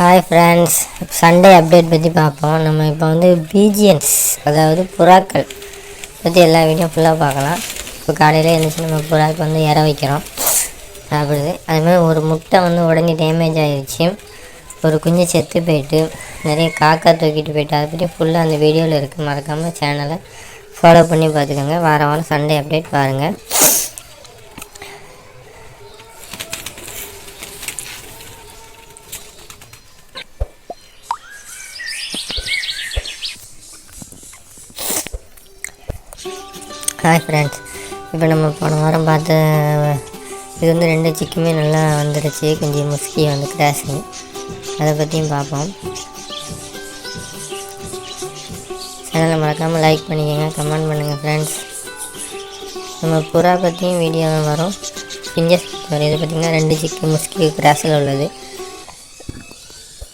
Hi friends, Sunday update பற்றி பார்ப்போம். நம்ம இப்போ வந்து பீஜியன்ஸ், அதாவது புறாக்கள் பற்றி எல்லா வீடியோ ஃபுல்லாக பார்க்கலாம். இப்போ காலையில் எழுந்திரிச்சு நம்ம புறாக்கு வந்து இற வைக்கிறோம், சாப்பிடுது. அதுமாதிரி ஒரு முட்டை வந்து உடனே டேமேஜ் ஆகிடுச்சு, ஒரு குஞ்சு செத்து போயிட்டு, நிறைய காக்கா தூக்கிட்டு போயிட்டு. அதை பற்றி ஃபுல்லாக அந்த வீடியோவில் இருக்குது. மறக்காமல் சேனலை ஃபாலோ பண்ணி பார்த்துக்கோங்க. வாரம் வாரம் சண்டே அப்டேட் பாருங்கள். ஹாய் ஃப்ரெண்ட்ஸ், இப்போ நம்ம போன வாரம் பார்த்த இது வந்து 2 சிக்குமே நல்லா வந்துடுச்சு. கொஞ்சம் முஸ்கி வந்து கிராஸிங், அதை பற்றியும் பார்ப்போம். சேனலை மறக்காமல் லைக் பண்ணிக்கோங்க, கமெண்ட் பண்ணுங்கள் ஃப்ரெண்ட்ஸ். நம்ம புறா பற்றியும் வீடியோ வரும், பிஞ்சஸ் வரும். இது பார்த்திங்கன்னா 2 சிக்கு முஸ்கி கிராஸில் உள்ளது.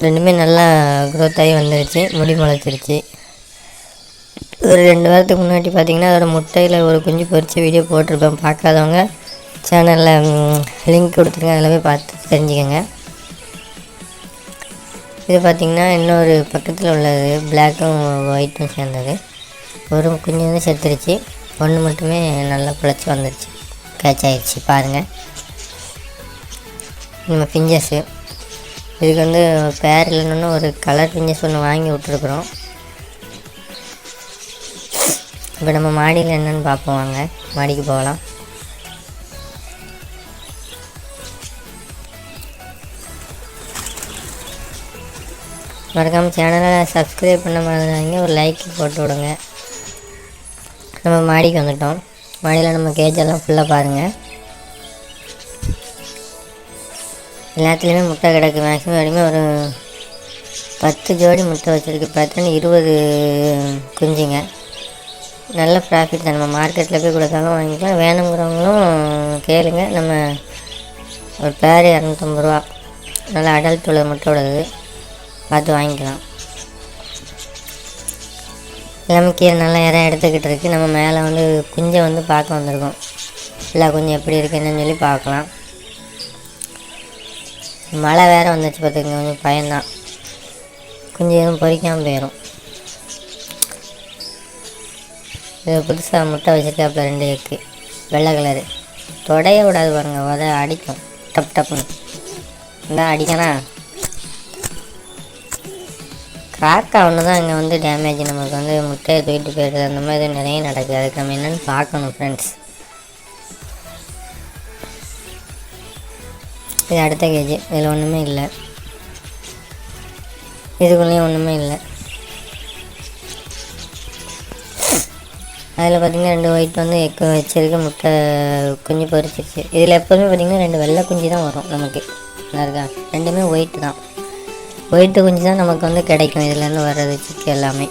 ரெண்டுமே நல்லா க்ரோத் ஆகி வந்துடுச்சு, முடி முளைச்சிருச்சு. ஒரு 2 வாரத்துக்கு முன்னாடி பார்த்திங்கன்னா அதோடய முட்டையில் ஒரு குஞ்சு பொறிச்சு வீடியோ போட்டிருப்பேன். பார்க்காதவங்க சேனலில் லிங்க் கொடுத்துருங்க, அதில் போய் பார்த்து தெரிஞ்சுக்கோங்க. இது பார்த்திங்கன்னா இன்னொரு பக்கத்தில் உள்ளது, பிளாக்கும் ஒயிட்டும் சேர்ந்தது. ஒரு குஞ்சு வந்து செத்துருச்சு, ஒன்று மட்டுமே நல்லா பிழைச்சி வந்துடுச்சு, கேட்ச் ஆகிடுச்சு. பாருங்கள், நம்ம பிஞ்சஸ்ஸு. இதுக்கு வந்து பேர் இல்லைன்னு ஒரு கலர் பிஞ்சஸ் ஒன்று வாங்கி விட்ருக்குறோம். இப்போ நம்ம மாடியில் என்னென்னு பார்ப்போம், வாங்க மாடிக்கு போகலாம். மறக்காமல் சேனலை சப்ஸ்கிரைப் பண்ண மறந்துடாதீங்க, ஒரு லைக் போட்டு விடுங்க. நம்ம மாடிக்கு வந்துட்டோம். மாடியில் நம்ம கேஜெல்லாம் ஃபுல்லாக பாருங்கள். எல்லாத்துலேயுமே முட்டை கிடக்கு. மேக்ஸிமம் வரையுமே ஒரு 10 ஜோடி முட்டை வச்சுருக்கு. 10 20 குஞ்சுங்க. நல்ல ப்ராஃபிட் தான். நம்ம மார்க்கெட்டில் போய் கொடுத்தாலும் வாங்கிக்கலாம், வேணுங்கிறவங்களும் கேளுங்க. நம்ம ஒரு பேர் 250 ரூபா, நல்லா அடல்ட் உள்ளது, முட்டை உள்ளது, பார்த்து வாங்கிக்கலாம். எல்லாமே கீரை நல்லா இடம் எடுத்துக்கிட்டு இருக்குது. நம்ம மேலே வந்து குஞ்சை வந்து பார்க்க வந்திருக்கோம். எல்லா குஞ்சு எப்படி இருக்குன்னு சொல்லி பார்க்கலாம். மழை வேறு வந்துச்சு, பார்த்துக்கங்க, கொஞ்சம் பயம்தான். குஞ்சு எதுவும் பொறிக்காமல் போயிடும். இது புதுசாக முட்டை வச்சுருக்காப்புல 2 எக்கு, வெள்ளை கலரு. தொடைய விடாது பாருங்கள், உத அடிக்கும் டப் டப்புன்னு. இந்த அடிக்கணா காக்கா ஒன்று தான் இங்கே வந்து டேமேஜ். நமக்கு வந்து முட்டையை தூக்கிட்டு போயிடுது, அந்த மாதிரி நிறைய நடக்குது. அதுக்கு நம்ம என்னென்னு பார்க்கணும் ஃப்ரெண்ட்ஸ். இது அடுத்த கேஜி. இதில் ஒன்றுமே இல்லை, இதுக்குள்ளேயும் ஒன்றுமே இல்லை. அதில் பார்த்திங்கன்னா 2 ஒயிட் வந்து எக்கு வச்சிருக்கு, முட்டை குஞ்சு பொறிச்சிருச்சு. இதில் எப்போதுமே பார்த்திங்கன்னா 2 வெள்ளை குஞ்சு தான் வரும் நமக்கு. இருக்கா, 2மே ஒயிட்டு தான். ஒயிட்டு குஞ்சு தான் நமக்கு வந்து கிடைக்கும் இதுலேருந்து வர்றது சிக்கு எல்லாமே.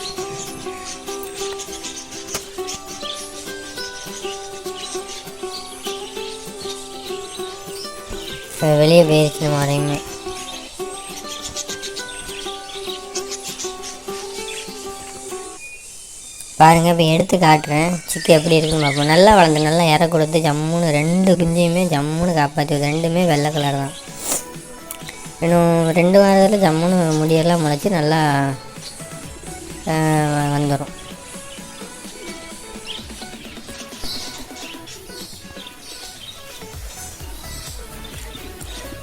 வெளியே போயிடுச்சு மறையுமே. பாருங்கள், இப்போ எடுத்து காட்டுறேன் சிக்கு எப்படி இருக்குன்னு பார்ப்போம். நல்லா வளர்ந்து நல்லா இற கொடுத்து ஜம்முன்னு 2 குஞ்சையுமே ஜம்முன்னு காப்பாற்றுது. 2மே வெள்ளை கலர் தான். இன்னும் 2 வாரத்தில் ஜம்முன்னு முடியெல்லாம் முளைச்சி நல்லா வந்துடும்.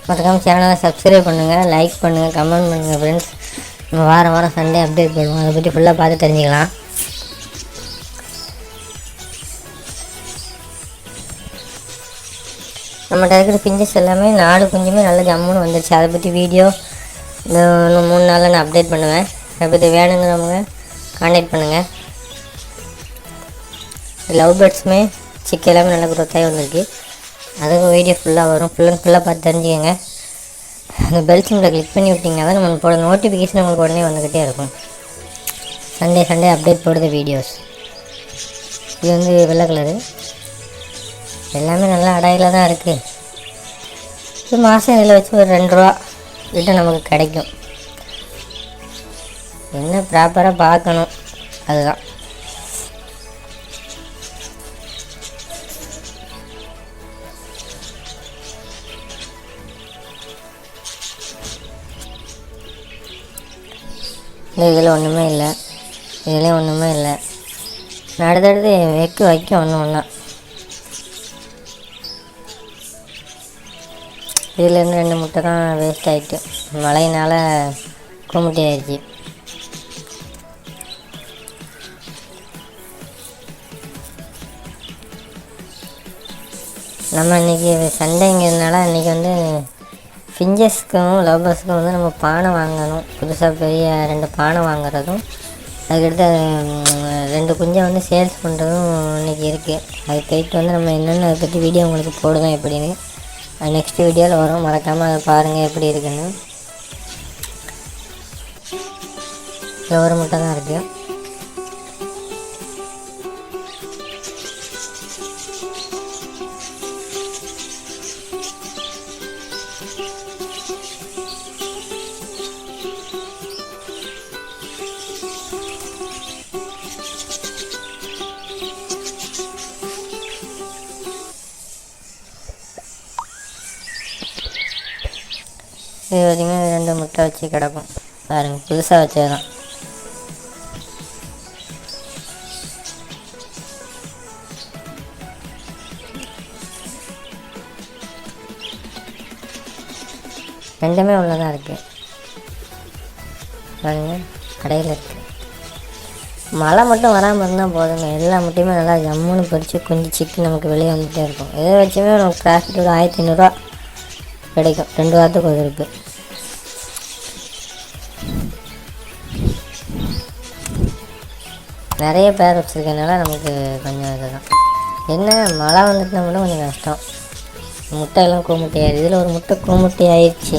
மறக்காமல் சேனலை சப்ஸ்கிரைப் பண்ணுங்கள், லைக் பண்ணுங்கள், கமெண்ட் பண்ணுங்கள் ஃப்ரெண்ட்ஸ். நம்ம வாரம் வாரம் சண்டே அப்டேட் பண்ணுவோம், அதை பற்றி ஃபுல்லாக பார்த்து தெரிஞ்சுக்கலாம். நம்மகிட்ட இருக்கிற பிஞ்சஸ் எல்லாமே 4 குஞ்சுமே நல்லா ஜம்முன்னு வந்துடுச்சு. அதை பற்றி வீடியோ இன்னும் 3 நாளில் நான் அப்டேட் பண்ணுவேன். அதை பற்றி வேணுங்கிறவங்க கான்டாக்ட் பண்ணுங்கள். லவ் பேர்ட்ஸுமே சிக்கு எல்லாமே நல்லா க்ரோத்தாகி வந்திருக்கு. அதுக்கும் வீடியோ ஃபுல்லாக வரும், ஃபுல்லாக பார்த்து தெரிஞ்சுக்கோங்க. அந்த பெல் சிம்பில் கிளிக் பண்ணி விட்டிங்கன்னா தான் நம்மளுக்கு போட நோட்டிஃபிகேஷன் உங்களுக்கு உடனே வந்துக்கிட்டே இருக்கும். சண்டே அப்டேட் போடுற வீடியோஸ். இது வந்து வெள்ளை கலரு, எல்லாமே நல்லா அடையில் தான் இருக்குது. இது மாதம் இதில் வச்சு ஒரு 2 ரூபா கிட்ட நமக்கு கிடைக்கும். என்ன ப்ராப்பராக பார்க்கணும், அதுதான். இந்த இதில் ஒன்றுமே இல்லை, இதுலேயும் ஒன்றுமே இல்லை. அடுத்தடுத்து வைக்க ஒன்று ஒன்றா. இதுலேருந்து 2 முட்டை தான் வேஸ்ட் ஆகிட்டு, மழையினால் குமுட்டி ஆயிடுச்சு. நம்ம இன்றைக்கி சண்டேங்கிறதுனால இன்றைக்கி வந்து ஃபிஞ்சஸ்க்கும் லவ் பேர்ட்ஸ்க்கும் வந்து நம்ம பானை வாங்கணும். புதுசாக பெரிய 2 பானை வாங்குறதும், அதுக்கடுத்து 2 குஞ்சை வந்து சேல்ஸ் பண்ணுறதும் இன்றைக்கி இருக்குது. அது போயிட்டு வந்து நம்ம என்னென்ன அதை பற்றி வீடியோ உங்களுக்கு போடுவோம் எப்படின்னு. அது நெக்ஸ்ட் வீடியோவில் வரும், மறக்காமல் அதை பாருங்கள் எப்படி இருக்குன்னு. இதில் ஒரு முட்டை தான் இருக்குது. இது பார்த்திங்கன்னா 2 முட்டை வச்சு கிடக்கும் பாருங்கள், புதுசாக வச்சது தான். ரெண்டுமே உள்ளதாக இருக்குது பாருங்கள், கடையில் இருக்குது. மழை மட்டும் வராமல் இருந்தால் போதுங்க, எல்லா முட்டையுமே நல்லா ஜம்முன்னு பொரித்து கொஞ்சம் சிக்கன் நமக்கு வெளியே வந்துகிட்டே இருக்கும். இதை வச்சுமே நமக்கு ப்ராஃபிட் ஒரு 1500 கிடைக்கும் 2 வாரத்துக்கு ஒரு இருக்குது. நிறைய பேர் வச்சுருக்கனால நமக்கு கொஞ்சம் இதுதான். என்ன மழை வந்துட்டுனா மட்டும் கொஞ்சம் கஷ்டம். முட்டையெல்லாம் கூமுட்டி ஆயிடுது. இதில் ஒரு முட்டை கூமுட்டி ஆயிடுச்சு,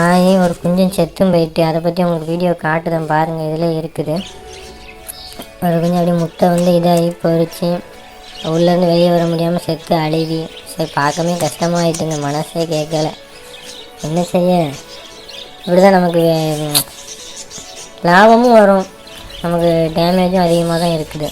ஆகி ஒரு குஞ்சும் செத்தும் போயிட்டு. அதை பற்றி உங்களுக்கு வீடியோ காட்டுதான் பாருங்கள், இதில் இருக்குது. ஒரு குஞ்சு அப்படியே முட்டை வந்து இதாகி பொறிச்சு உள்ளேருந்து வெளியே வர முடியாமல் செத்து அழுகி. சரி, பார்க்கவே கஷ்டமாகிட்டுங்க, மனசே கேட்கலை. என்ன செய்ய, இப்படி தான் நமக்கு லாபமும் வரும், நமக்கு டேமேஜும் அதிகமாக தான் இருக்குது.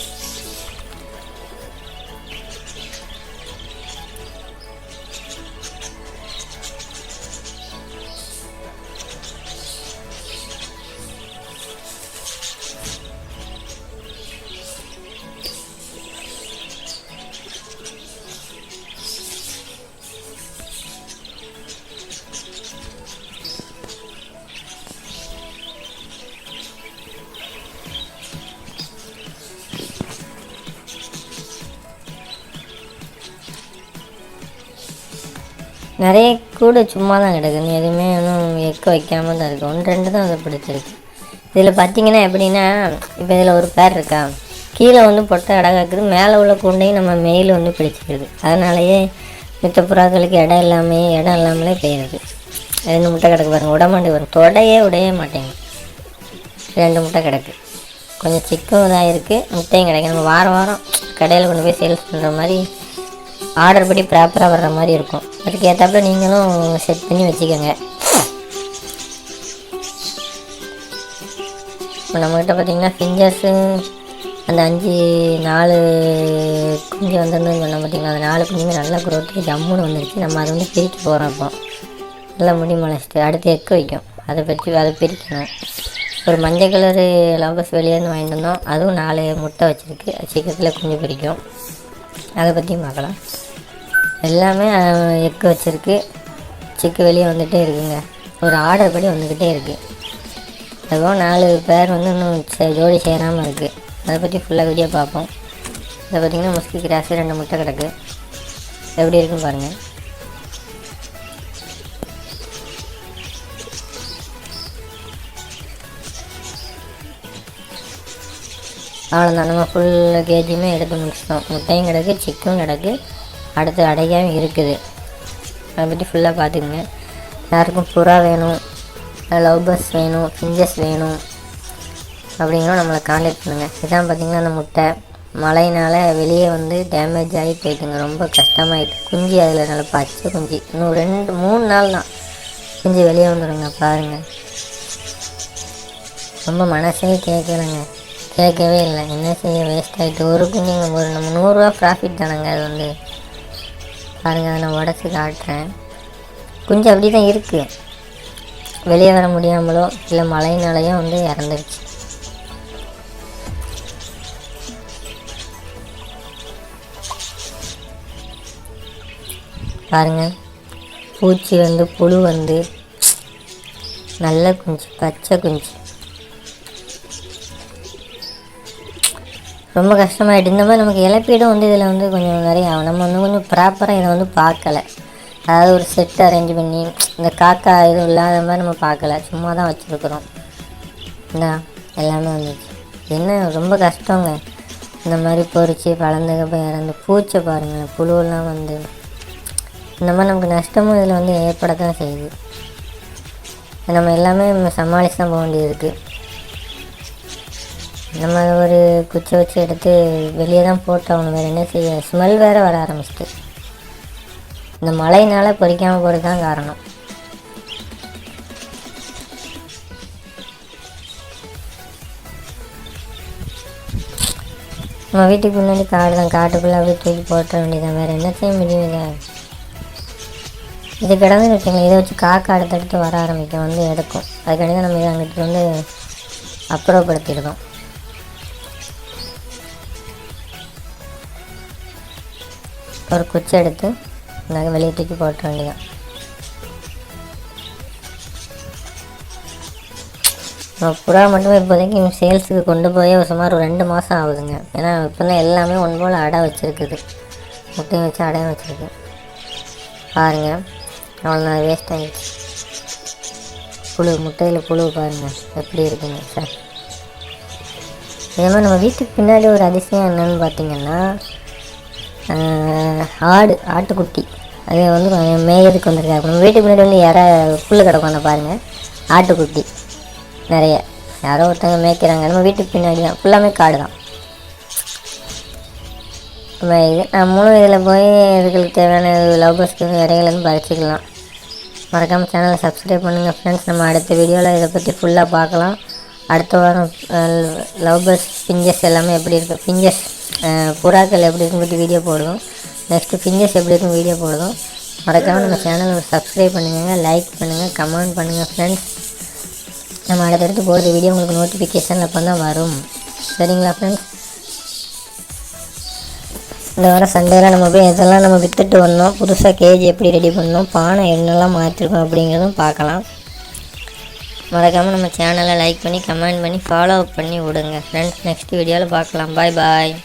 நிறைய கூடு சும்மா தான் கிடக்குது, எதுவுமே ஒன்றும் எக்க வைக்காமல் தான் இருக்குது. 1-2 தான் அதை பிடிச்சிருக்கு. இதில் பார்த்திங்கன்னா எப்படின்னா, இப்போ இதில் ஒரு பேர் இருக்கா, கீழே வந்து பொட்டை அடகாக்குது, மேலே உள்ள கூண்டையும் நம்ம மெயில் வந்து பிடிச்சிருக்குது. அதனாலேயே மித்த புறாக்களுக்கு இடம் இல்லாமலே போயிடுது. 2 முட்டை கிடக்கு பாருங்கள், உடமாண்டி வரும், உடைய மாட்டேங்க. 2 முட்டை கிடக்கு, கொஞ்சம் சிக்கும் இதாக இருக்குது, முட்டையும் கிடைக்கும். நம்ம வாரம் வாரம் கடையில் கொண்டு போய் சேல்ஸ் பண்ணுற மாதிரி ஆர்டர் படி ப்ராப்பராக வர்ற மாதிரி இருக்கும். அதுக்கு ஏற்றாப்புல நீங்களும் செட் பண்ணி வச்சுக்கோங்க. இப்போ நம்மக்கிட்ட பார்த்திங்கன்னா ஃபிஞ்சர்ஸு அந்த 4 குஞ்சு வந்துருந்துன்னு சொன்னால் பார்த்திங்கன்னா, அந்த 4 குஞ்சுமே நல்லா குரோத்து ஜம்முன்னு வந்துருச்சு. நம்ம அதை வந்து பிரிக்க போகிறோம். இப்போ நல்லா முடி முளைச்சிட்டு அடுத்து எக்க வைக்கும், அதை பிரிக்கணும். ஒரு மஞ்சள் கலரு லவ் வெளியேருந்து வாங்கிட்டு வந்தோம், அதுவும் 4 முட்டை வச்சுருக்கு, சீக்கிரத்தில் குஞ்சு பிரிக்கும். அதை பற்றியும் பார்க்கலாம். எல்லாமே எக்கு வச்சுருக்கு, சிக்கு வெளியே வந்துகிட்டே இருக்குங்க. ஒரு ஆர்டர் படி வந்துக்கிட்டே இருக்குது. அதுவும் 4 பேர் வந்து இன்னும் ஜோடி சேராமல் இருக்குது. அதை பற்றி ஃபுல்லாக வீடியோ பார்ப்போம். இதை பார்த்திங்கன்னா முஸ்கி கிராஸு 2 முட்டை கிடக்கு, எப்படி இருக்குன்னு பாருங்கள். அவ்வளோதான், நம்ம ஃபுல் கேஜியுமே எடுத்து முடிச்சிட்டோம். முட்டையும் கிடக்கு, சிக்கும் கிடக்கு, அடுத்து அடையாமல் இருக்குது. அதை பற்றி ஃபுல்லாக பார்த்துக்குங்க. யாருக்கும் புறா வேணும், லவ் பேர்ட்ஸ் வேணும், ஃபிஞ்சஸ் வேணும் அப்படிங்கிறோம் நம்மளை காண்டாக்ட் பண்ணுங்கள். இதான் பார்த்திங்கன்னா அந்த முட்டை மழையினால் வெளியே வந்து டேமேஜ் ஆகி போயிட்டுங்க, ரொம்ப கஷ்டமாயிட்டு. குஞ்சு அதில் நல்லா பச்சை குஞ்சு, இன்னும் 2-3 நாள் தான் குஞ்சு வெளியே வந்துடுங்க. பாருங்கள், ரொம்ப மனசே கேட்கவே இல்லை. என்ன செய்ய, வேஸ்ட் ஆகிட்டு. ஒரு குஞ்சுங்க ஒரு நம்ம 100 ரூபா ப்ராஃபிட் தானேங்க. அது வந்து பாருங்கள், அதை நான் உடச்சி காட்டுறேன். குஞ்சு அப்படி தான் இருக்குது, வெளியே வர முடியாமலோ இல்லை மழையினாலேயோ வந்து இறந்துருச்சு. பாருங்கள், பூச்சி வந்து புழு வந்து நல்ல குஞ்சு, பச்சை குஞ்சு. ரொம்ப கஷ்டமாயிட்டு. இந்த மாதிரி நமக்கு இழப்பீடும் வந்து இதில் வந்து கொஞ்சம் நிறைய ஆகும். நம்ம வந்து கொஞ்சம் ப்ராப்பராக இதை வந்து பார்க்கலை. அதாவது ஒரு செட் அரேஞ்ச் பண்ணி இந்த காக்கா எதுவும் இல்லாத மாதிரி நம்ம பார்க்கல, சும்மா தான் வச்சுருக்குறோம். இந்த எல்லாமே வந்துச்சு. என்ன ரொம்ப கஷ்டங்க. இந்த மாதிரி பொறிச்சு வளர்ந்துக்க போய் இறந்து பூச்சை பாருங்கள், புழுவெல்லாம் வந்து இந்த மாதிரி நமக்கு நஷ்டமும் இதில் வந்து ஏற்பட தான் செய்யுது. நம்ம எல்லாமே சமாளித்து தான் போக வேண்டியது இருக்குது. நம்ம ஒரு குச்சை வச்சு எடுத்து வெளியே தான் போட்டோம், வேறு என்ன செய்ய. ஸ்மெல் வேறு வர ஆரம்பிச்சிட்டு. இந்த மழையினால் பொறிக்காமல் போகிறது தான் காரணம். நம்ம வீட்டுக்கு முன்னாடி காடு தான், காட்டுக்குள்ளே அப்படியே தூக்கி போட்ட வேண்டியதான், வேறு என்ன செய்ய முடியும். இது கிடந்து வச்சுக்கலாம். இதை வச்சு காக்கா அடுத்தடுத்து வர ஆரம்பிக்கும், வந்து எடுக்கும். அதுக்காண்டி தான் நம்ம இதை அங்கிட்டு வந்து அப்புறப்படுத்திடுறோம். ஒரு குச்சி எடுத்து நாங்கள் வெளியே தூக்கி போட்ட வேண்டியதான். புறா மட்டுமே இப்போதைக்கு சேல்ஸுக்கு கொண்டு போய் சுமார் ஒரு 2 மாதம் ஆகுதுங்க. ஏன்னா இப்போ தான் எல்லாமே ஒன்று போல் அடை வச்சுருக்குது, முட்டையும் வச்சு அடையும் வச்சுருக்கு. பாருங்கள், அவ்வளோ வேஸ்ட் ஆகிடுச்சு. புழு, முட்டையில் புழு பாருங்கள் எப்படி இருக்குங்க சார். இதே மாதிரி நம்ம வீட்டுக்கு பின்னாடி ஒரு அதிசயம் என்னென்னு பார்த்திங்கன்னா, ஆட்டுக்குட்டி அது வந்து மேயதுக்கு வந்துருக்காரு. நம்ம வீட்டுக்கு முன்னாடி வந்து புல் கிடக்கும் பாருங்கள், ஆட்டுக்குட்டி நிறைய யாரோ ஒருத்தவங்க மேய்க்கிறாங்க. நம்ம வீட்டுக்கு பின்னாடி தான், ஃபுல்லாமே காடு தான். இது நம்மளும் இதில் போய் இதுகளுக்கு தேவையான லவ் பேர்ட்ஸ்க்கு இடையிலேருந்து பறிச்சிக்கலாம். மறக்காமல் சேனலை சப்ஸ்கிரைப் பண்ணுங்கள் ஃப்ரெண்ட்ஸ். நம்ம அடுத்த வீடியோவில் இதை பற்றி ஃபுல்லாக பார்க்கலாம். அடுத்த வாரம் லவ் பேர்ட்ஸ் பிஞ்சஸ் எல்லாமே எப்படி இருக்குது, பிஞ்சஸ் புறாக்கள் எப்படி இருக்குன்னு பற்றி வீடியோ போடுவோம். நெக்ஸ்ட்டு பிஞ்சஸ் எப்படி இருக்குன்னு வீடியோ போடுவோம். மறக்காமல் நம்ம சேனலை சப்ஸ்கிரைப் பண்ணுங்கள், லைக் பண்ணுங்கள், கமெண்ட் பண்ணுங்கள் ஃப்ரெண்ட்ஸ். நம்ம அடுத்தடுத்து போடுற வீடியோ உங்களுக்கு நோட்டிஃபிகேஷன் அப்போ தான் வரும். சரிங்களா ஃப்ரெண்ட்ஸ்? இந்த வாரம் சண்டேலாம் நம்ம போய் இதெல்லாம் நம்ம விற்றுட்டு வந்தோம். புதுசாக கேஜ் எப்படி ரெடி பண்ணோம், பானை என்னெல்லாம் மாற்றிருக்கோம் அப்படிங்கிறதும் பார்க்கலாம். மறக்காமல் நம்ம சேனலை லைக் பண்ணி கமெண்ட் பண்ணி ஃபாலோ பண்ணி விடுங்க ஃப்ரெண்ட்ஸ். நெக்ஸ்ட் வீடியோவில் பார்க்கலாம். பாய் பாய்.